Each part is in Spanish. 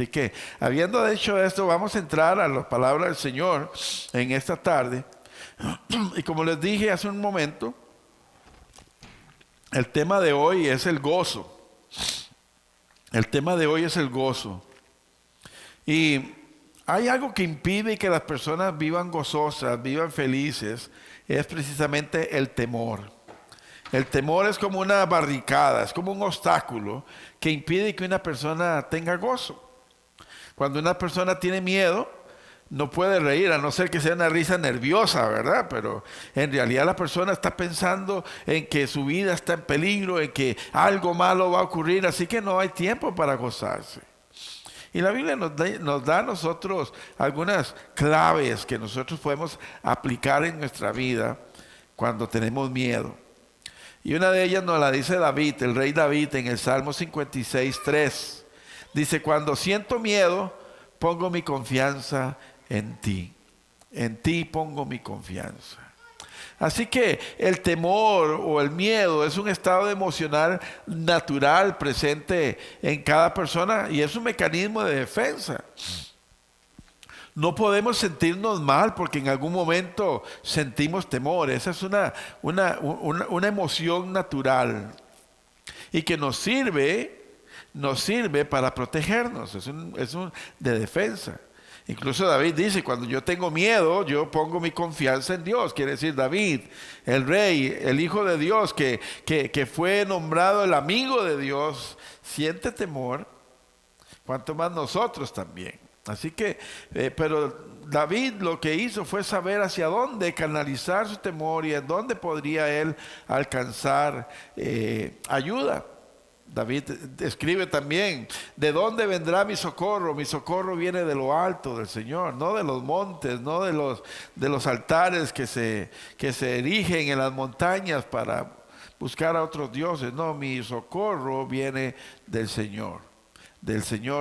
Así que, habiendo dicho esto, vamos a entrar a la palabra del Señor en esta tarde. Y como les dije hace un momento, el tema de hoy es el gozo. El tema de hoy es el gozo. Y hay algo que impide que las personas vivan gozosas, vivan felices, es precisamente el temor. El temor es como una barricada, es como un obstáculo que impide que una persona tenga gozo. Cuando una persona tiene miedo, no puede reír, a no ser que sea una risa nerviosa, ¿verdad? Pero en realidad la persona está pensando en que su vida está en peligro, en que algo malo va a ocurrir, así que no hay tiempo para gozarse. Y la Biblia nos da a nosotros algunas claves que nosotros podemos aplicar en nuestra vida cuando tenemos miedo. Y una de ellas nos la dice David, el rey David, en el Salmo 56:3. Dice, cuando siento miedo, pongo mi confianza en ti. En ti pongo mi confianza. Así que el temor o el miedo es un estado emocional natural presente en cada persona y es un mecanismo de defensa. No podemos sentirnos mal porque en algún momento sentimos temor. Esa es una emoción natural y que nos sirve para protegernos, de defensa. Incluso David dice, cuando yo tengo miedo, yo pongo mi confianza en Dios. Quiere decir, David, el rey, el hijo de Dios, que fue nombrado el amigo de Dios, siente temor, cuanto más nosotros también. Así que, pero David lo que hizo fue saber hacia dónde canalizar su temor y en dónde podría él alcanzar ayuda. David escribe también, ¿de dónde vendrá mi socorro? Mi socorro viene de lo alto del Señor, no de los montes, no de los altares que se erigen en las montañas para buscar a otros dioses. No, mi socorro viene del Señor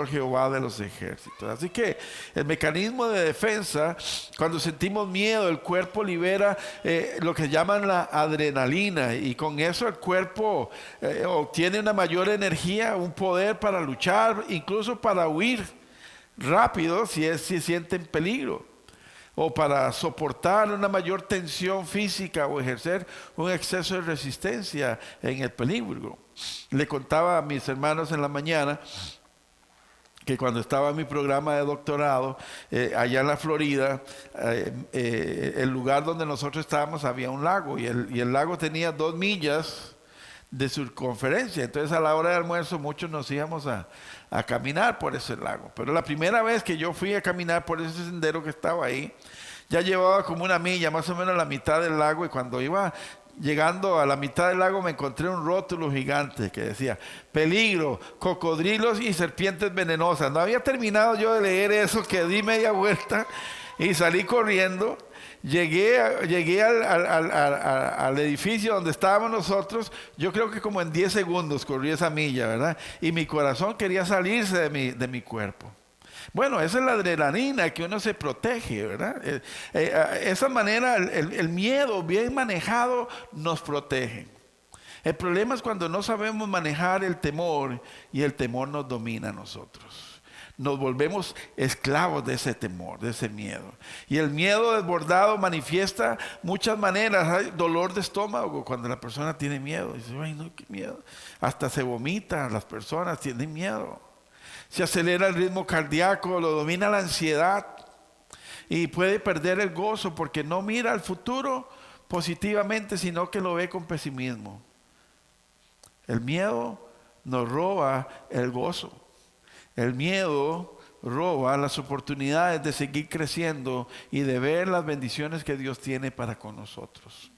Jehová de los ejércitos. Así que el mecanismo de defensa, cuando sentimos miedo, el cuerpo libera lo que llaman la adrenalina y con eso el cuerpo obtiene una mayor energía, un poder para luchar, incluso para huir rápido si siente en peligro, o para soportar una mayor tensión física o ejercer un exceso de resistencia en el peligro. Le contaba a mis hermanos en la mañana que cuando estaba en mi programa de doctorado, allá en la Florida, el lugar donde nosotros estábamos había un lago y el lago tenía 2 millas de circunferencia. Entonces a la hora de almuerzo muchos nos íbamos a caminar por ese lago. Pero la primera vez que yo fui a caminar por ese sendero que estaba ahí, ya llevaba como 1 milla, más o menos la mitad del lago, y cuando iba llegando a la mitad del lago me encontré un rótulo gigante que decía, peligro, cocodrilos y serpientes venenosas. No había terminado yo de leer eso, que di media vuelta y salí corriendo. Llegué al edificio donde estábamos nosotros, yo creo que como en 10 segundos corrí esa milla, ¿verdad? Y mi corazón quería salirse de mi cuerpo. Bueno, esa es la adrenalina que uno se protege, ¿verdad? Esa manera, el miedo bien manejado nos protege. El problema es cuando no sabemos manejar el temor y el temor nos domina a nosotros. Nos volvemos esclavos de ese temor, de ese miedo. Y el miedo desbordado manifiesta muchas maneras. Hay dolor de estómago cuando la persona tiene miedo. Dice, ay no, qué miedo. Hasta se vomita, las personas tienen miedo. Se acelera el ritmo cardíaco, lo domina la ansiedad y puede perder el gozo porque no mira al futuro positivamente, sino que lo ve con pesimismo. El miedo nos roba el gozo. El miedo roba las oportunidades de seguir creciendo y de ver las bendiciones que Dios tiene para con nosotros.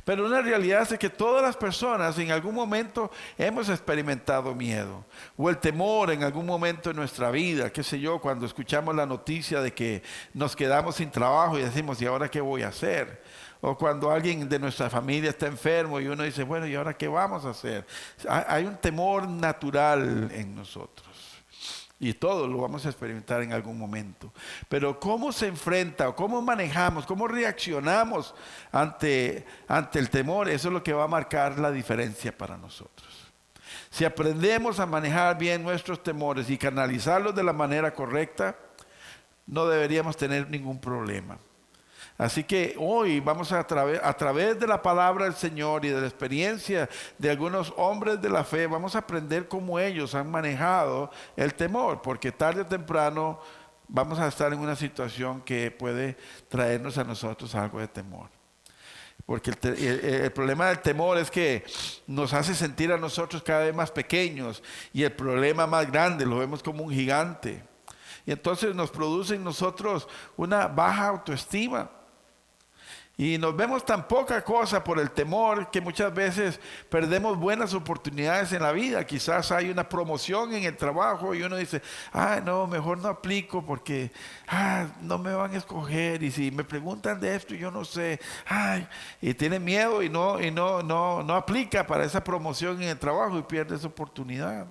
Pero una realidad es que todas las personas en algún momento hemos experimentado miedo o el temor en algún momento de nuestra vida, qué sé yo, cuando escuchamos la noticia de que nos quedamos sin trabajo y decimos, ¿y ahora qué voy a hacer? O cuando alguien de nuestra familia está enfermo y uno dice, bueno, ¿y ahora qué vamos a hacer? Hay un temor natural en nosotros. Y todos lo vamos a experimentar en algún momento. Pero cómo se enfrenta, o cómo manejamos, cómo reaccionamos ante el temor, eso es lo que va a marcar la diferencia para nosotros. Si aprendemos a manejar bien nuestros temores y canalizarlos de la manera correcta, no deberíamos tener ningún problema. Así que hoy vamos a través de la palabra del Señor y de la experiencia de algunos hombres de la fe, vamos a aprender cómo ellos han manejado el temor, porque tarde o temprano vamos a estar en una situación que puede traernos a nosotros algo de temor. Porque el problema del temor es que nos hace sentir a nosotros cada vez más pequeños, y el problema más grande lo vemos como un gigante. Y entonces nos produce en nosotros una baja autoestima. Y nos vemos tan poca cosa por el temor que muchas veces perdemos buenas oportunidades en la vida. Quizás hay una promoción en el trabajo y uno dice, no, mejor no aplico porque no me van a escoger. Y si me preguntan de esto, yo no sé. Y tiene miedo y no aplica para esa promoción en el trabajo y pierde esa oportunidad.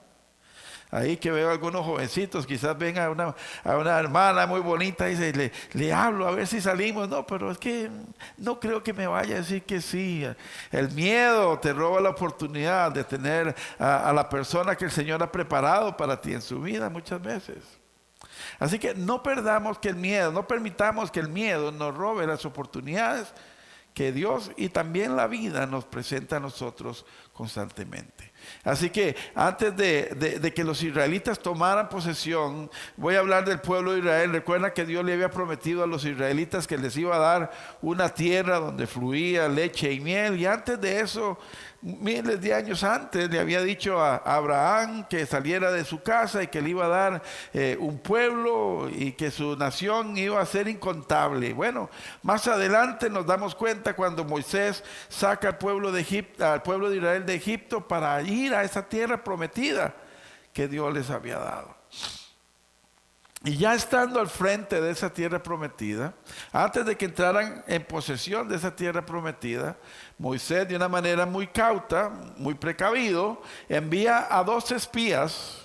Ahí que veo algunos jovencitos, quizás ven a una hermana muy bonita y dice, le hablo a ver si salimos. No, pero es que no creo que me vaya a decir que sí. El miedo te roba la oportunidad de tener a la persona que el Señor ha preparado para ti en su vida muchas veces. Así que no perdamos que el miedo, no permitamos que el miedo nos robe las oportunidades que Dios y también la vida nos presenta a nosotros constantemente. Así que antes de que los israelitas tomaran posesión, voy a hablar del pueblo de Israel. Recuerda que Dios le había prometido a los israelitas que les iba a dar una tierra donde fluía leche y miel, y antes de eso, miles de años antes, le había dicho a Abraham que saliera de su casa y que le iba a dar un pueblo y que su nación iba a ser incontable. Bueno, más adelante nos damos cuenta cuando Moisés saca al pueblo de Israel de Egipto para ir a esa tierra prometida que Dios les había dado. Y ya estando al frente de esa tierra prometida, antes de que entraran en posesión de esa tierra prometida, Moisés, de una manera muy cauta, muy precavido, envía a 2 espías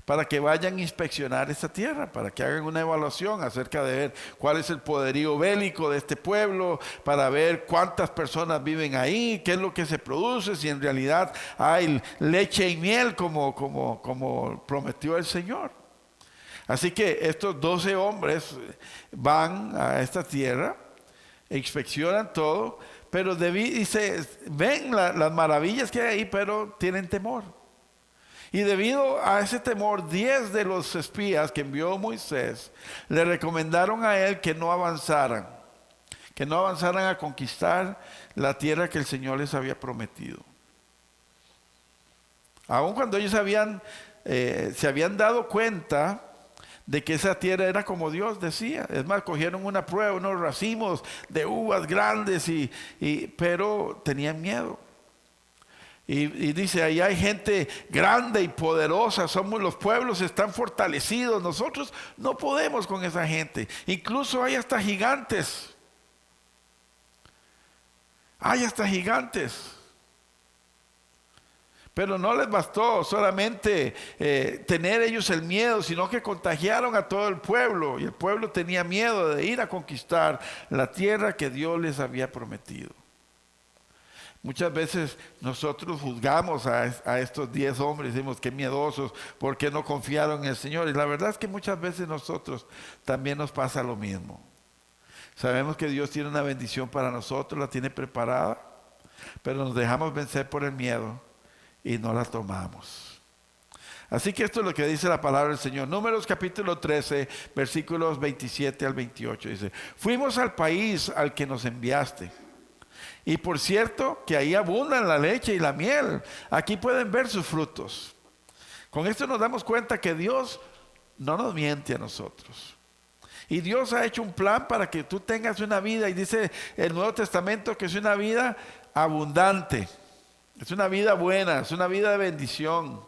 para que vayan a inspeccionar esta tierra, para que hagan una evaluación acerca de ver cuál es el poderío bélico de este pueblo, para ver cuántas personas viven ahí, qué es lo que se produce, si en realidad hay leche y miel como prometió el Señor. Así que estos 12 hombres van a esta tierra, inspeccionan todo, pero ven las maravillas que hay ahí, pero tienen temor. Y debido a ese temor, 10 de los espías que envió Moisés le recomendaron a él que no avanzaran a conquistar la tierra que el Señor les había prometido. Aun cuando ellos se habían dado cuenta de que esa tierra era como Dios decía. Es más, cogieron una prueba, unos racimos de uvas grandes, pero tenían miedo. Y dice, ahí hay gente grande y poderosa, los pueblos están fortalecidos, nosotros no podemos con esa gente. Incluso hay hasta gigantes. Pero no les bastó solamente tener ellos el miedo, sino que contagiaron a todo el pueblo. Y el pueblo tenía miedo de ir a conquistar la tierra que Dios les había prometido. Muchas veces nosotros juzgamos a estos 10 hombres, decimos qué miedosos, ¿por qué no confiaron en el Señor? Y la verdad es que muchas veces nosotros también nos pasa lo mismo. Sabemos que Dios tiene una bendición para nosotros, la tiene preparada, pero nos dejamos vencer por el miedo y no la tomamos. Así que esto es lo que dice la palabra del Señor. Números capítulo 13, versículos 27 al 28. Dice, fuimos al país al que nos enviaste. Y por cierto que ahí abundan la leche y la miel. Aquí pueden ver sus frutos. Con esto nos damos cuenta que Dios no nos miente a nosotros. Y Dios ha hecho un plan para que tú tengas una vida. Y dice el Nuevo Testamento que es una vida abundante. Es una vida buena, es una vida de bendición.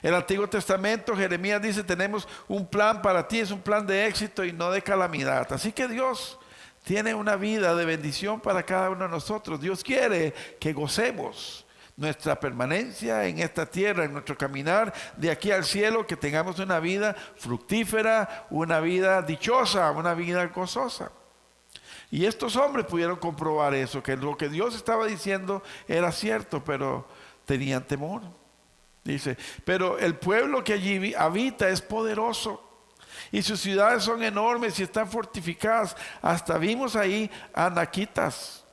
El Antiguo Testamento, Jeremías dice, tenemos un plan para ti, es un plan de éxito y no de calamidad. Así que Dios tiene una vida de bendición para cada uno de nosotros. Dios quiere que gocemos nuestra permanencia en esta tierra, en nuestro caminar de aquí al cielo, que tengamos una vida fructífera, una vida dichosa, una vida gozosa. Y estos hombres pudieron comprobar eso, que lo que Dios estaba diciendo era cierto, pero tenían temor. Dice, pero el pueblo que allí habita es poderoso y sus ciudades son enormes y están fortificadas. Hasta vimos ahí anaquitas.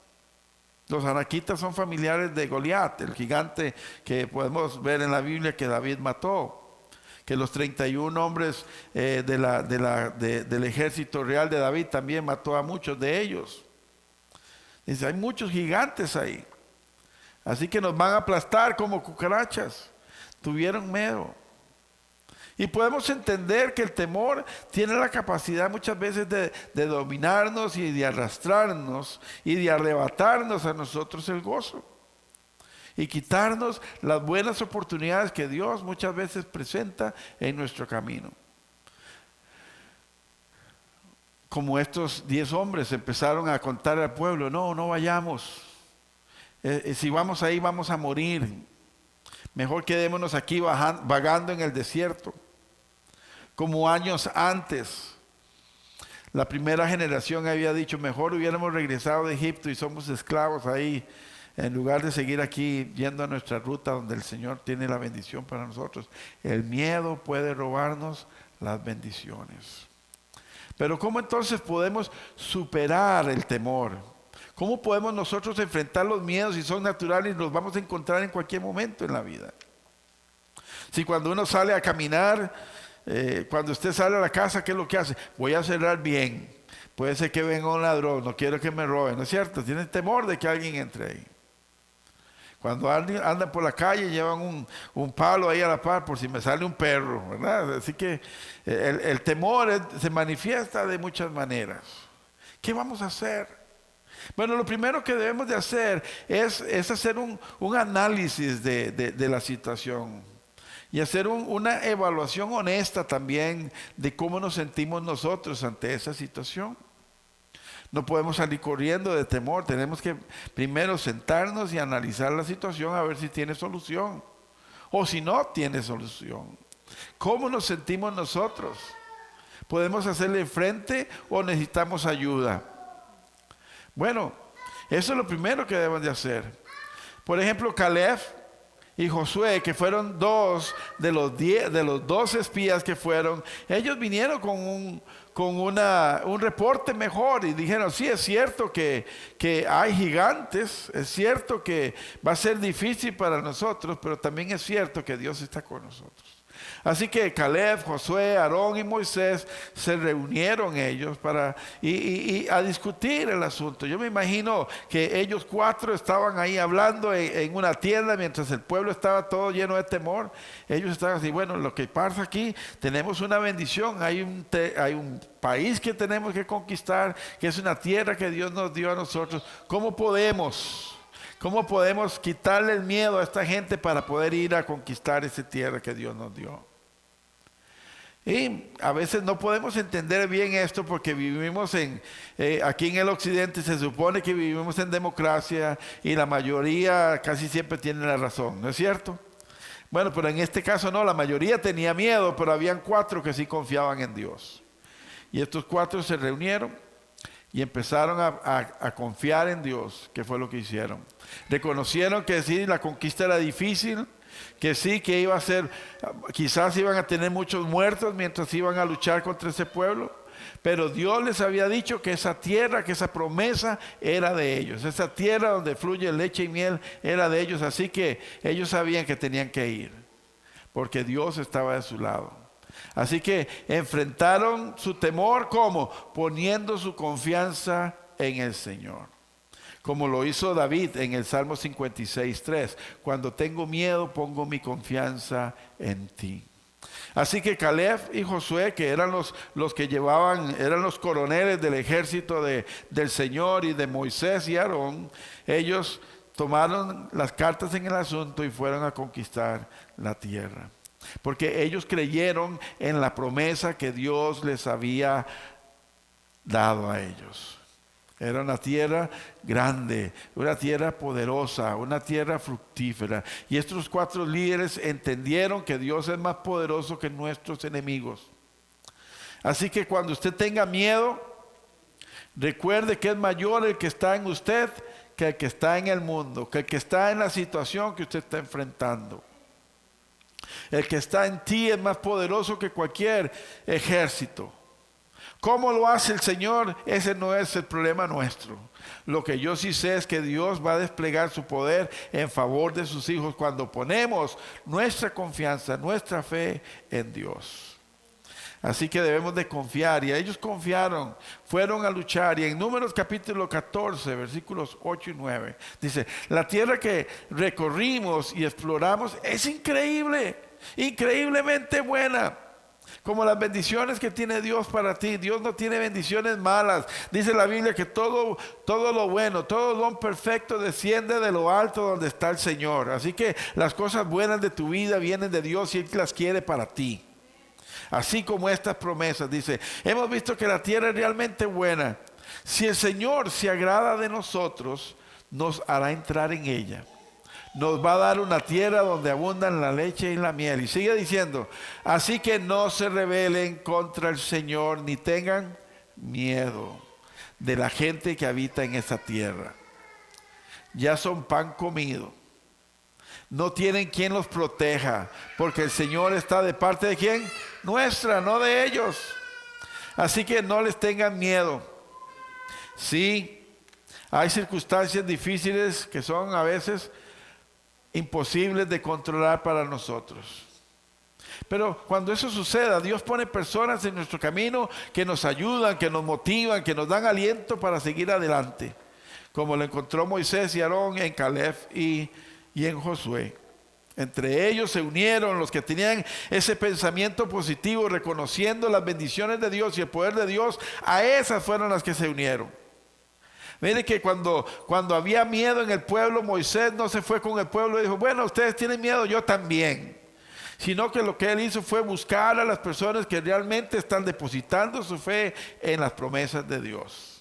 Los anaquitas son familiares de Goliat, el gigante que podemos ver en la Biblia que David mató. Que los 31 hombres del ejército real de David también mató a muchos de ellos. Dice, hay muchos gigantes ahí. Así que nos van a aplastar como cucarachas. Tuvieron miedo. Y podemos entender que el temor tiene la capacidad muchas veces de dominarnos y de arrastrarnos y de arrebatarnos a nosotros el gozo. Y quitarnos las buenas oportunidades que Dios muchas veces presenta en nuestro camino. Como estos 10 hombres empezaron a contar al pueblo, no vayamos. Si vamos ahí vamos a morir. Mejor quedémonos aquí vagando en el desierto. Como años antes, la primera generación había dicho, mejor hubiéramos regresado de Egipto y somos esclavos ahí, en lugar de seguir aquí yendo a nuestra ruta donde el Señor tiene la bendición para nosotros. El miedo puede robarnos las bendiciones. Pero ¿cómo entonces podemos superar el temor? ¿Cómo podemos nosotros enfrentar los miedos si son naturales y los vamos a encontrar en cualquier momento en la vida? Si cuando uno sale a caminar, cuando usted sale a la casa, ¿qué es lo que hace? Voy a cerrar bien. Puede ser que venga un ladrón, no quiero que me roben, ¿no es cierto? Tienen temor de que alguien entre ahí. Cuando andan por la calle llevan un palo ahí a la par por si me sale un perro, ¿verdad? Así que el temor se manifiesta de muchas maneras. ¿Qué vamos a hacer? Bueno, lo primero que debemos de hacer es hacer un análisis de la situación y hacer una evaluación honesta también de cómo nos sentimos nosotros ante esa situación. No podemos salir corriendo de temor, tenemos que primero sentarnos y analizar la situación a ver si tiene solución o si no tiene solución. ¿Cómo nos sentimos nosotros? ¿Podemos hacerle frente o necesitamos ayuda? Bueno, eso es lo primero que debemos de hacer. Por ejemplo, Caleb y Josué, que fueron dos de los 12 espías que fueron, ellos vinieron con un reporte mejor y dijeron, sí, es cierto que hay gigantes, es cierto que va a ser difícil para nosotros, pero también es cierto que Dios está con nosotros. Así que Caleb, Josué, Aarón y Moisés se reunieron ellos a discutir el asunto. Yo me imagino que ellos 4 estaban ahí hablando en una tienda mientras el pueblo estaba todo lleno de temor. Ellos estaban así, bueno, lo que pasa aquí, tenemos una bendición, hay un país que tenemos que conquistar, que es una tierra que Dios nos dio a nosotros. ¿Cómo podemos quitarle el miedo a esta gente para poder ir a conquistar esa tierra que Dios nos dio? Y a veces no podemos entender bien esto porque vivimos aquí en el occidente, se supone que vivimos en democracia y la mayoría casi siempre tiene la razón, ¿no es cierto? Bueno, pero en este caso no, la mayoría tenía miedo, pero habían 4 que sí confiaban en Dios. Y estos 4 se reunieron y empezaron a confiar en Dios, que fue lo que hicieron. Reconocieron que sí, la conquista era difícil, que sí, que iba a ser, quizás iban a tener muchos muertos mientras iban a luchar contra ese pueblo, pero Dios les había dicho que esa tierra, que esa promesa era de ellos, esa tierra donde fluye leche y miel era de ellos, así que ellos sabían que tenían que ir, porque Dios estaba de su lado. Así que enfrentaron su temor, ¿cómo? Poniendo su confianza en el Señor. Como lo hizo David en el Salmo 56:3. Cuando tengo miedo, pongo mi confianza en ti. Así que Caleb y Josué, que eran los que eran los coroneles del ejército del Señor y de Moisés y Aarón, ellos tomaron las cartas en el asunto y fueron a conquistar la tierra. Porque ellos creyeron en la promesa que Dios les había dado a ellos. Era una tierra grande, una tierra poderosa, una tierra fructífera. Y estos 4 líderes entendieron que Dios es más poderoso que nuestros enemigos. Así que cuando usted tenga miedo, recuerde que es mayor el que está en usted que el que está en el mundo, que el que está en la situación que usted está enfrentando. El que está en ti es más poderoso que cualquier ejército. ¿Cómo lo hace el Señor? Ese no es el problema nuestro. Lo que yo sí sé es que Dios va a desplegar su poder en favor de sus hijos cuando ponemos nuestra confianza, nuestra fe en Dios. Así que debemos de confiar, y ellos confiaron, fueron a luchar. Y en Números capítulo 14, versículos 8 y 9, dice: la tierra que recorrimos y exploramos es increíble, increíblemente buena, como las bendiciones que tiene Dios para ti. Dios no tiene bendiciones malas. Dice la Biblia que todo lo bueno, todo don perfecto desciende de lo alto donde está el Señor. Así que las cosas buenas de tu vida vienen de Dios y Él las quiere para ti. Así como estas promesas, dice: hemos visto que la tierra es realmente buena. Si el Señor se agrada de nosotros, nos hará entrar en ella. Nos va a dar una tierra donde abundan la leche y la miel. Y sigue diciendo: así que no se rebelen contra el Señor, ni tengan miedo de la gente que habita en esa tierra. Ya son pan comido. No tienen quien los proteja, porque el Señor está de parte de ¿quién? Nuestra, no de ellos. Así que no les tengan miedo. Sí, hay circunstancias difíciles que son a veces imposibles de controlar para nosotros. Pero cuando eso suceda, Dios pone personas en nuestro camino que nos ayudan, que nos motivan, que nos dan aliento para seguir adelante, como lo encontró Moisés y Aarón en Caleb y en Josué. Entre ellos se unieron los que tenían ese pensamiento positivo, reconociendo las bendiciones de Dios y el poder de Dios. A esas fueron las que se unieron. Mire que cuando había miedo en el pueblo, Moisés no se fue con el pueblo y dijo: bueno, ustedes tienen miedo, yo también. Sino que lo que él hizo fue buscar a las personas que realmente están depositando su fe en las promesas de Dios.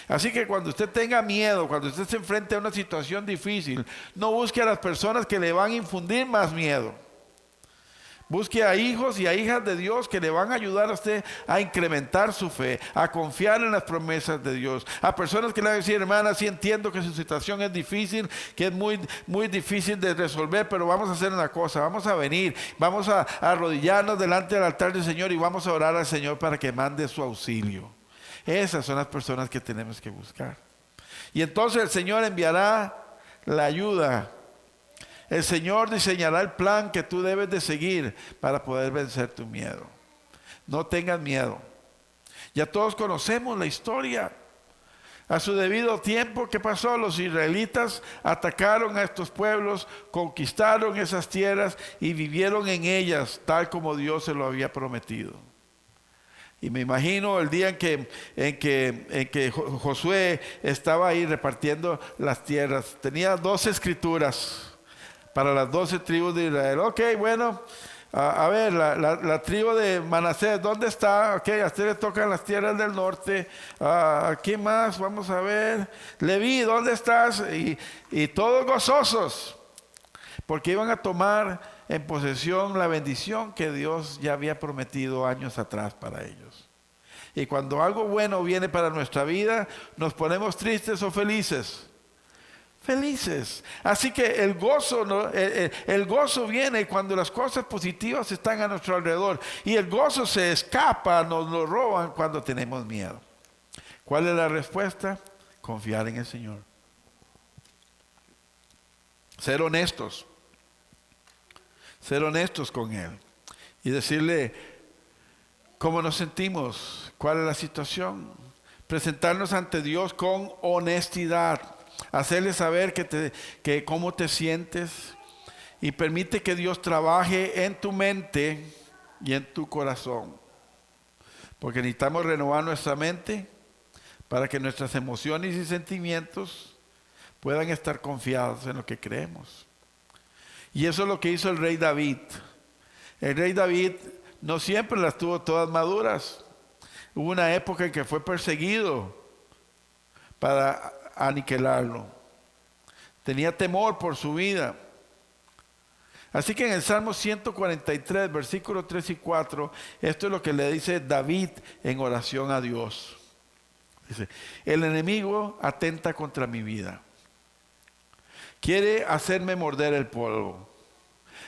Así que cuando usted tenga miedo, cuando usted se enfrente a una situación difícil, no busque a las personas que le van a infundir más miedo. Busque a hijos y a hijas de Dios que le van a ayudar a usted a incrementar su fe, a confiar en las promesas de Dios. A personas que le van a decir: hermana, sí entiendo que su situación es difícil, que es muy, muy difícil de resolver, pero vamos a hacer una cosa, vamos a venir, vamos a arrodillarnos delante del altar del Señor y vamos a orar al Señor para que mande su auxilio. Esas son las personas que tenemos que buscar. Y entonces el Señor enviará la ayuda. El Señor diseñará el plan que tú debes de seguir para poder vencer tu miedo. No tengas miedo. Ya todos conocemos la historia. A su debido tiempo, ¿qué pasó? Los israelitas atacaron a estos pueblos, conquistaron esas tierras y vivieron en ellas tal como Dios se lo había prometido. Y me imagino el día en que Josué estaba ahí repartiendo las tierras. Tenía 12 escrituras para las 12 tribus de Israel. Ok, bueno, a ver, la tribu de Manasés, ¿dónde está? Ok, a usted le tocan las tierras del norte. ¿Quién más? Vamos a ver. Leví, ¿dónde estás? Y todos gozosos, porque iban a tomar en posesión la bendición que Dios ya había prometido años atrás para ellos. Y cuando algo bueno viene para nuestra vida, nos ponemos tristes o felices. Felices. Así que el gozo, ¿no? El gozo viene cuando las cosas positivas están a nuestro alrededor. Y el gozo se escapa, nos lo roban cuando tenemos miedo. ¿Cuál es la respuesta? Confiar en el Señor. Ser honestos. Ser honestos con Él. Y decirle cómo nos sentimos, cuál es la situación. Presentarnos ante Dios con honestidad. Hacerle saber que cómo te sientes. Y permite que Dios trabaje en tu mente y en tu corazón. Porque necesitamos renovar nuestra mente para que nuestras emociones y sentimientos puedan estar confiados en lo que creemos. Y eso es lo que hizo el rey David. El rey David no siempre las tuvo todas maduras. Hubo una época en que fue perseguido para aniquilarlo. Tenía temor por su vida. Así que en el Salmo 143, versículos 3 y 4, esto es lo que le dice David en oración a Dios. Dice: el enemigo atenta contra mi vida. Quiere hacerme morder el polvo.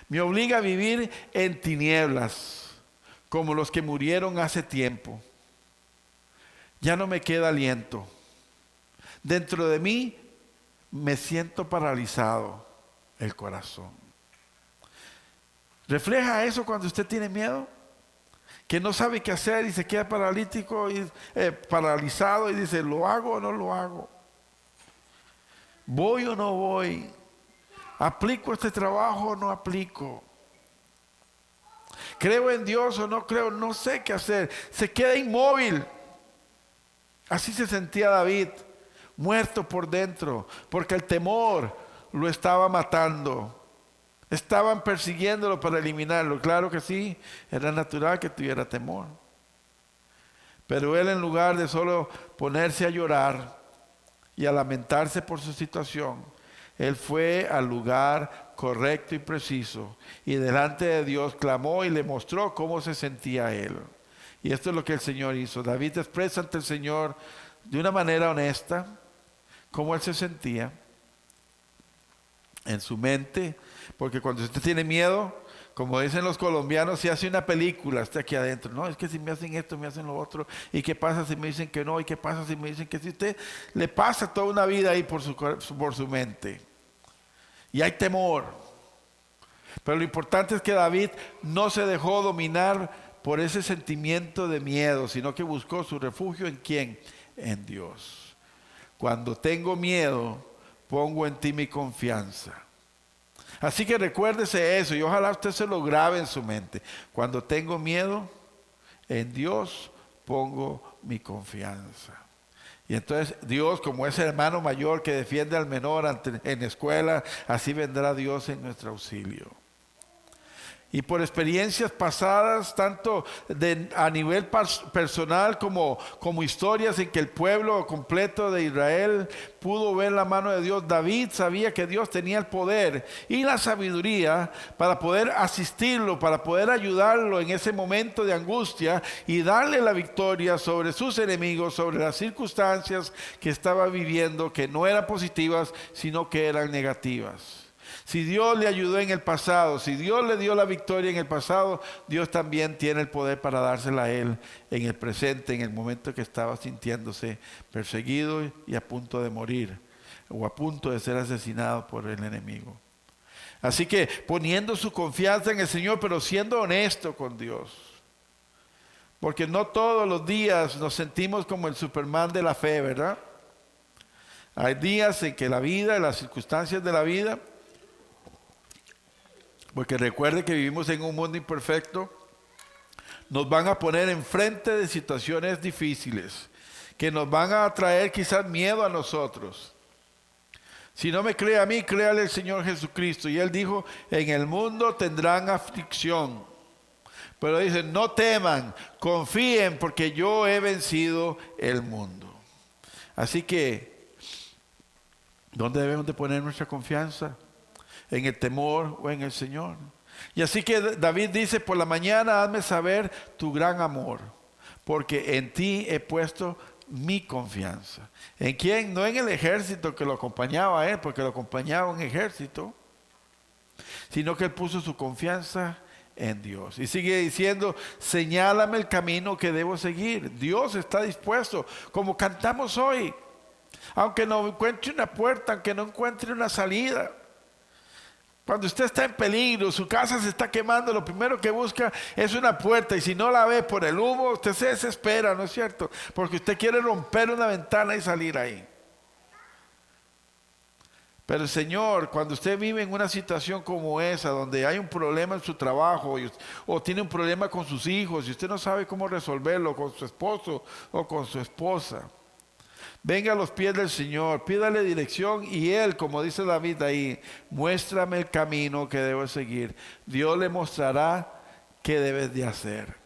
Me obliga a vivir en tinieblas, como los que murieron hace tiempo. Ya no me queda aliento. Dentro de mí me siento paralizado el corazón. ¿Refleja eso cuando usted tiene miedo? Que no sabe qué hacer y se queda paralítico y paralizado y dice, ¿lo hago o no lo hago? ¿Voy o no voy? ¿Aplico este trabajo o no aplico? ¿Creo en Dios o no creo? No sé qué hacer. Se queda inmóvil. Así se sentía David, muerto por dentro, porque el temor lo estaba matando. Estaban persiguiéndolo para eliminarlo. Claro que sí, era natural que tuviera temor. Pero él, en lugar de solo ponerse a llorar y a lamentarse por su situación, él fue al lugar correcto y preciso y delante de Dios clamó y le mostró cómo se sentía él. Y esto es lo que el Señor hizo. David expresa ante el Señor de una manera honesta cómo él se sentía en su mente, porque cuando usted tiene miedo, como dicen los colombianos, se hace una película, está aquí adentro. No, es que si me hacen esto, me hacen lo otro. ¿Y qué pasa si me dicen que no? ¿Y qué pasa si me dicen que sí? Usted le pasa toda una vida ahí por su mente. Y hay temor. Pero lo importante es que David no se dejó dominar por ese sentimiento de miedo, sino que buscó su refugio ¿en quién? En Dios. Cuando tengo miedo, pongo en ti mi confianza. Así que recuérdese eso y ojalá usted se lo grabe en su mente. Cuando tengo miedo, en Dios pongo mi confianza. Y entonces Dios, como ese hermano mayor que defiende al menor en escuela, así vendrá Dios en nuestro auxilio. Y por experiencias pasadas, tanto a nivel personal como historias en que el pueblo completo de Israel pudo ver la mano de Dios, David sabía que Dios tenía el poder y la sabiduría para poder asistirlo, para poder ayudarlo en ese momento de angustia y darle la victoria sobre sus enemigos, sobre las circunstancias que estaba viviendo, que no eran positivas, sino que eran negativas. Si Dios le ayudó en el pasado, si Dios le dio la victoria en el pasado, Dios también tiene el poder para dársela a él en el presente, en el momento que estaba sintiéndose perseguido y a punto de morir o a punto de ser asesinado por el enemigo. Así que poniendo su confianza en el Señor, pero siendo honesto con Dios. Porque no todos los días nos sentimos como el Superman de la fe, ¿verdad? Hay días en que la vida, las circunstancias de la vida, porque recuerde que vivimos en un mundo imperfecto, nos van a poner enfrente de situaciones difíciles, que nos van a traer quizás miedo a nosotros. Si no me cree a mí, créale al Señor Jesucristo. Y Él dijo, en el mundo tendrán aflicción. Pero dice, no teman, confíen, porque yo he vencido el mundo. Así que, ¿dónde debemos de poner nuestra confianza? ¿En el temor o en el Señor? Y así que David dice, por la mañana hazme saber tu gran amor, porque en ti he puesto mi confianza. ¿En quién? No en el ejército que lo acompañaba a él, porque lo acompañaba un ejército, sino que él puso su confianza en Dios. Y sigue diciendo, señálame el camino que debo seguir. Dios está dispuesto, como cantamos hoy, aunque no encuentre una puerta, aunque no encuentre una salida. Cuando usted está en peligro, su casa se está quemando, lo primero que busca es una puerta, y si no la ve por el humo, usted se desespera, ¿no es cierto? Porque usted quiere romper una ventana y salir ahí. Pero el Señor, cuando usted vive en una situación como esa, donde hay un problema en su trabajo o tiene un problema con sus hijos y usted no sabe cómo resolverlo con su esposo o con su esposa, venga a los pies del Señor, pídale dirección y Él, como dice David ahí, muéstrame el camino que debo seguir. Dios le mostrará qué debes de hacer.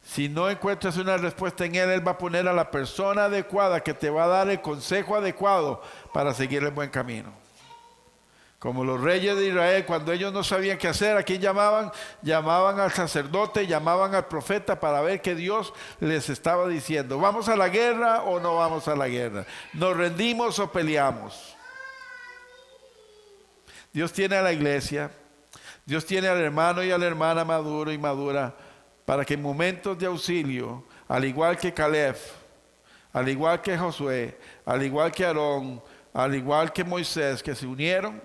Si no encuentras una respuesta en Él, Él va a poner a la persona adecuada que te va a dar el consejo adecuado para seguir el buen camino. Como los reyes de Israel, cuando ellos no sabían qué hacer, ¿a quién llamaban? Llamaban al sacerdote, llamaban al profeta para ver qué Dios les estaba diciendo. ¿Vamos a la guerra o no vamos a la guerra? ¿Nos rendimos o peleamos? Dios tiene a la iglesia Dios tiene al hermano y a la hermana maduro y madura para que en momentos de auxilio, al igual que Caleb, al igual que Josué, al igual que Aarón, al igual que Moisés, que se unieron,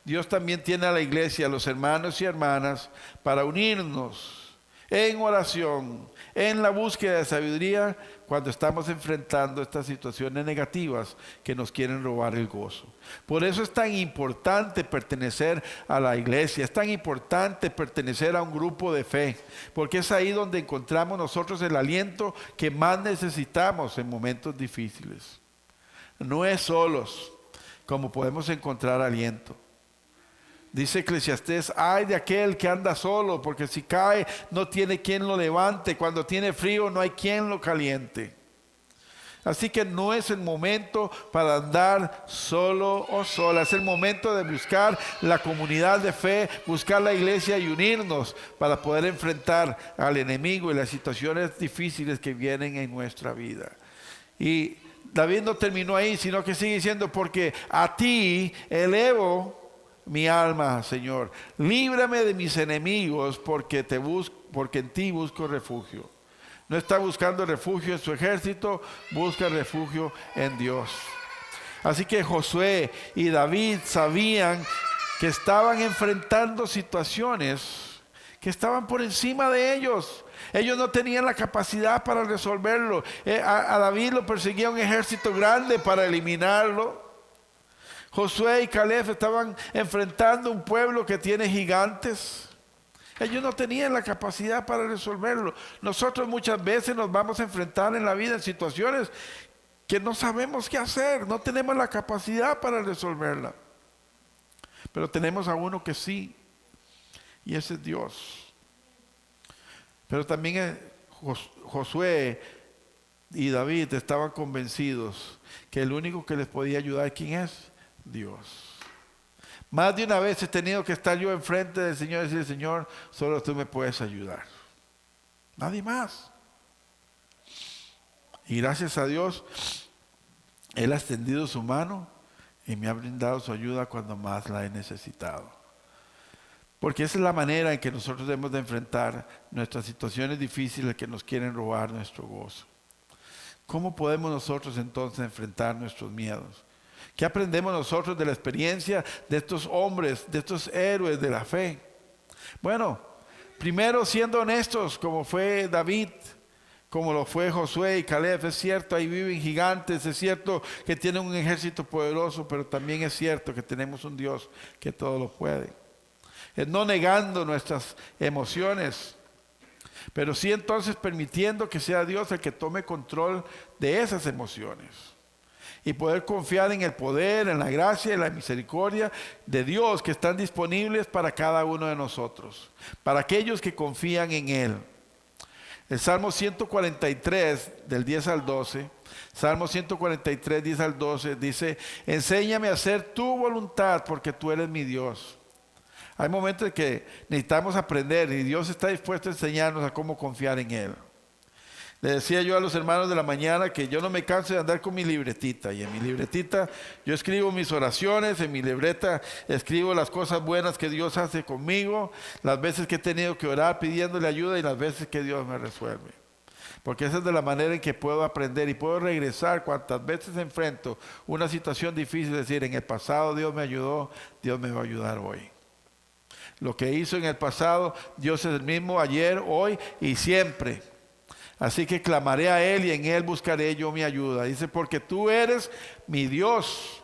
Dios también tiene a la iglesia, a los hermanos y hermanas, para unirnos en oración, en la búsqueda de sabiduría, cuando estamos enfrentando estas situaciones negativas que nos quieren robar el gozo. Por eso es tan importante pertenecer a la iglesia, es tan importante pertenecer a un grupo de fe, porque es ahí donde encontramos nosotros el aliento que más necesitamos en momentos difíciles. No es solos como podemos encontrar aliento. Dice Eclesiastés, ay de aquel que anda solo, porque si cae no tiene quien lo levante, cuando tiene frío no hay quien lo caliente. Así que no es el momento para andar solo o sola, es el momento de buscar la comunidad de fe, buscar la iglesia y unirnos para poder enfrentar al enemigo y las situaciones difíciles que vienen en nuestra vida. Y David no terminó ahí, sino que sigue diciendo, porque a ti elevo mi alma, Señor, líbrame de mis enemigos, porque en ti busco refugio. No está buscando refugio en su ejército, busca refugio en Dios. Así que Josué y David sabían que estaban enfrentando situaciones que estaban por encima de ellos. Ellos no tenían la capacidad para resolverlo. A David lo perseguía un ejército grande para eliminarlo. Josué y Caleb estaban enfrentando un pueblo que tiene gigantes. Ellos no tenían la capacidad para resolverlo. Nosotros muchas veces nos vamos a enfrentar en la vida en situaciones que no sabemos qué hacer, no tenemos la capacidad para resolverla. Pero tenemos a uno que sí, y ese es Dios. Pero también Josué y David estaban convencidos que el único que les podía ayudar, ¿quién es? Dios. Más de una vez he tenido que estar yo enfrente del Señor y decir, Señor, solo tú me puedes ayudar. Nadie más. Y gracias a Dios, Él ha extendido su mano y me ha brindado su ayuda cuando más la he necesitado. Porque esa es la manera en que nosotros debemos de enfrentar nuestras situaciones difíciles que nos quieren robar nuestro gozo. ¿Cómo podemos nosotros entonces enfrentar nuestros miedos? ¿Qué aprendemos nosotros de la experiencia de estos hombres, de estos héroes de la fe? Bueno, primero siendo honestos, como fue David, como lo fue Josué y Caleb. Es cierto, ahí viven gigantes, es cierto que tienen un ejército poderoso, pero también es cierto que tenemos un Dios que todo lo puede. Es no negando nuestras emociones, pero sí entonces permitiendo que sea Dios el que tome control de esas emociones. Y poder confiar en el poder, en la gracia y la misericordia de Dios que están disponibles para cada uno de nosotros, para aquellos que confían en Él. El Salmo 143, del 10 al 12, Salmo 143, 10 al 12, dice, enséñame a hacer tu voluntad porque tú eres mi Dios. Hay momentos en que necesitamos aprender y Dios está dispuesto a enseñarnos a cómo confiar en Él. Le decía yo a los hermanos de la mañana que yo no me canso de andar con mi libretita, y en mi libretita yo escribo mis oraciones, en mi libreta escribo las cosas buenas que Dios hace conmigo, las veces que he tenido que orar pidiéndole ayuda y las veces que Dios me resuelve. Porque esa es de la manera en que puedo aprender y puedo regresar cuantas veces enfrento una situación difícil, decir, en el pasado Dios me ayudó, Dios me va a ayudar hoy. Lo que hizo en el pasado, Dios es el mismo ayer, hoy y siempre. Así que clamaré a Él y en Él buscaré yo mi ayuda. Dice, porque tú eres mi Dios.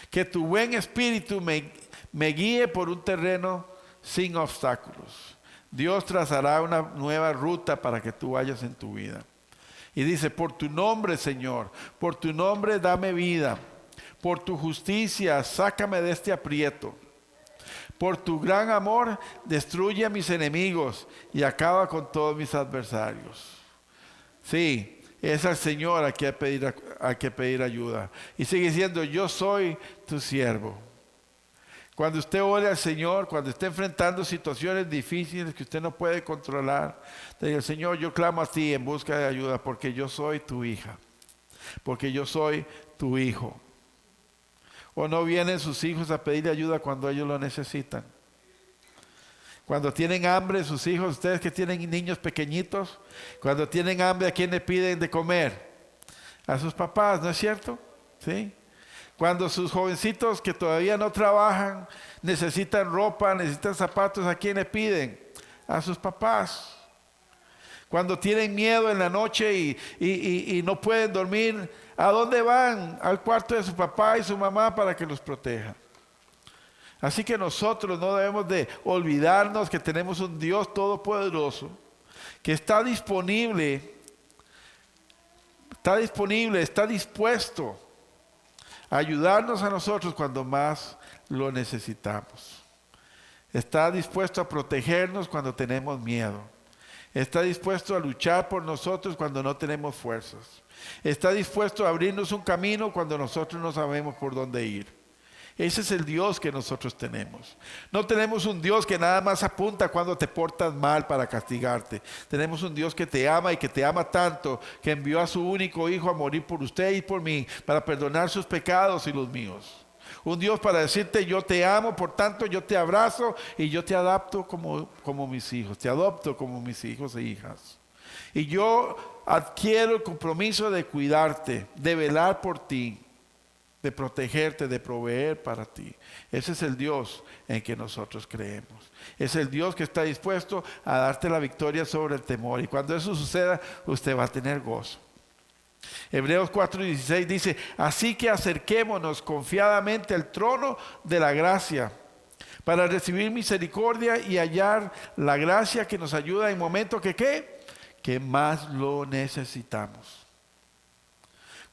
Que tu buen espíritu me guíe por un terreno sin obstáculos. Dios trazará una nueva ruta para que tú vayas en tu vida. Y dice, por tu nombre, Señor, por tu nombre dame vida. Por tu justicia, sácame de este aprieto. Por tu gran amor, destruye a mis enemigos y acaba con todos mis adversarios. Sí, es al Señor a quien hay que pedir ayuda. Y sigue diciendo, yo soy tu siervo. Cuando usted ore al Señor, cuando esté enfrentando situaciones difíciles que usted no puede controlar, diga, Señor, yo clamo a ti en busca de ayuda porque yo soy tu hija, porque yo soy tu hijo. ¿O no vienen sus hijos a pedirle ayuda cuando ellos lo necesitan? Cuando tienen hambre sus hijos, ustedes que tienen niños pequeñitos, cuando tienen hambre, ¿a quién le piden de comer? A sus papás, ¿no es cierto? ¿Sí? Cuando sus jovencitos que todavía no trabajan, necesitan ropa, necesitan zapatos, ¿a quién le piden? A sus papás. Cuando tienen miedo en la noche y no pueden dormir, ¿a dónde van? Al cuarto de su papá y su mamá para que los proteja. Así que nosotros no debemos de olvidarnos que tenemos un Dios todopoderoso que está dispuesto a ayudarnos a nosotros cuando más lo necesitamos. Está dispuesto a protegernos cuando tenemos miedo. Está dispuesto a luchar por nosotros cuando no tenemos fuerzas. Está dispuesto a abrirnos un camino cuando nosotros no sabemos por dónde ir. Ese es el Dios que nosotros tenemos. No tenemos un Dios que nada más apunta cuando te portas mal para castigarte. Tenemos un Dios que te ama y que te ama tanto que envió a su único Hijo a morir por usted y por mí para perdonar sus pecados y los míos. Un Dios para decirte: yo te amo, por tanto yo te abrazo y yo te adopto como mis hijos. Te adopto como mis hijos e hijas. Y yo adquiero el compromiso de cuidarte, de velar por ti, de protegerte, de proveer para ti. Ese es el Dios en que nosotros creemos. Es el Dios que está dispuesto a darte la victoria sobre el temor. Y cuando eso suceda, usted va a tener gozo. Hebreos 4:16 dice: así que acerquémonos confiadamente al trono de la gracia para recibir misericordia y hallar la gracia que nos ayuda en momentos que más lo necesitamos.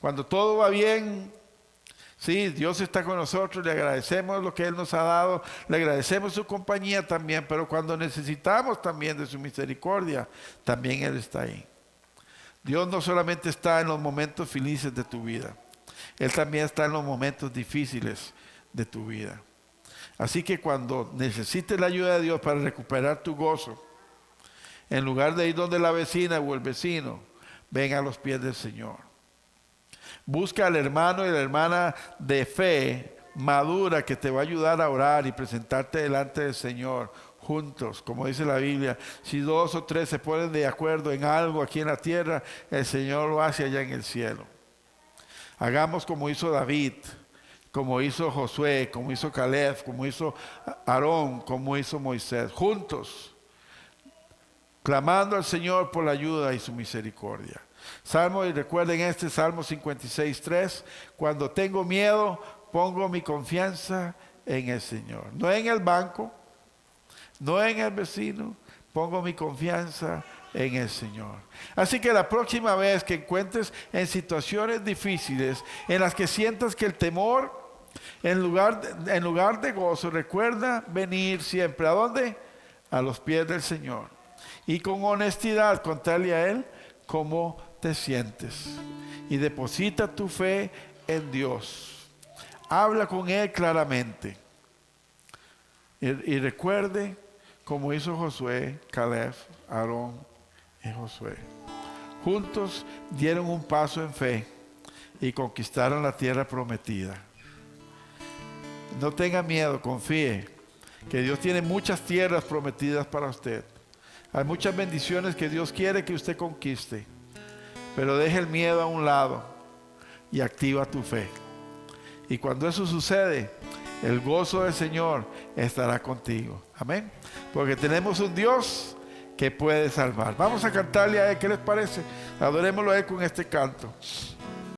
Cuando todo va bien, sí, Dios está con nosotros, le agradecemos lo que Él nos ha dado, le agradecemos su compañía también, pero cuando necesitamos también de su misericordia, también Él está ahí. Dios no solamente está en los momentos felices de tu vida, Él también está en los momentos difíciles de tu vida. Así que cuando necesites la ayuda de Dios para recuperar tu gozo, en lugar de ir donde la vecina o el vecino, ven a los pies del Señor. Busca al hermano y la hermana de fe madura que te va a ayudar a orar y presentarte delante del Señor juntos. Como dice la Biblia, si 2 o 3 se ponen de acuerdo en algo aquí en la tierra, el Señor lo hace allá en el cielo. Hagamos como hizo David, como hizo Josué, como hizo Caleb, como hizo Aarón, como hizo Moisés, juntos, clamando al Señor por la ayuda y su misericordia. Salmo, y recuerden este Salmo 56:3, cuando tengo miedo, pongo mi confianza en el Señor. No en el banco, no en el vecino, pongo mi confianza en el Señor. Así que la próxima vez que encuentres en situaciones difíciles, en las que sientas que el temor, en lugar de gozo, recuerda venir siempre, ¿a dónde? A los pies del Señor. Y con honestidad contarle a Él cómo te sientes. Y deposita tu fe en Dios. Habla con Él claramente. Y recuerde como hizo Josué, Caleb, Aarón y Josué. Juntos dieron un paso en fe y conquistaron la tierra prometida. No tenga miedo, confíe que Dios tiene muchas tierras prometidas para usted. Hay muchas bendiciones que Dios quiere que usted conquiste, pero deje el miedo a un lado y activa tu fe. Y cuando eso sucede, el gozo del Señor estará contigo. Amén. Porque tenemos un Dios que puede salvar. Vamos a cantarle a Él, ¿qué les parece? Adorémoslo a Él con este canto.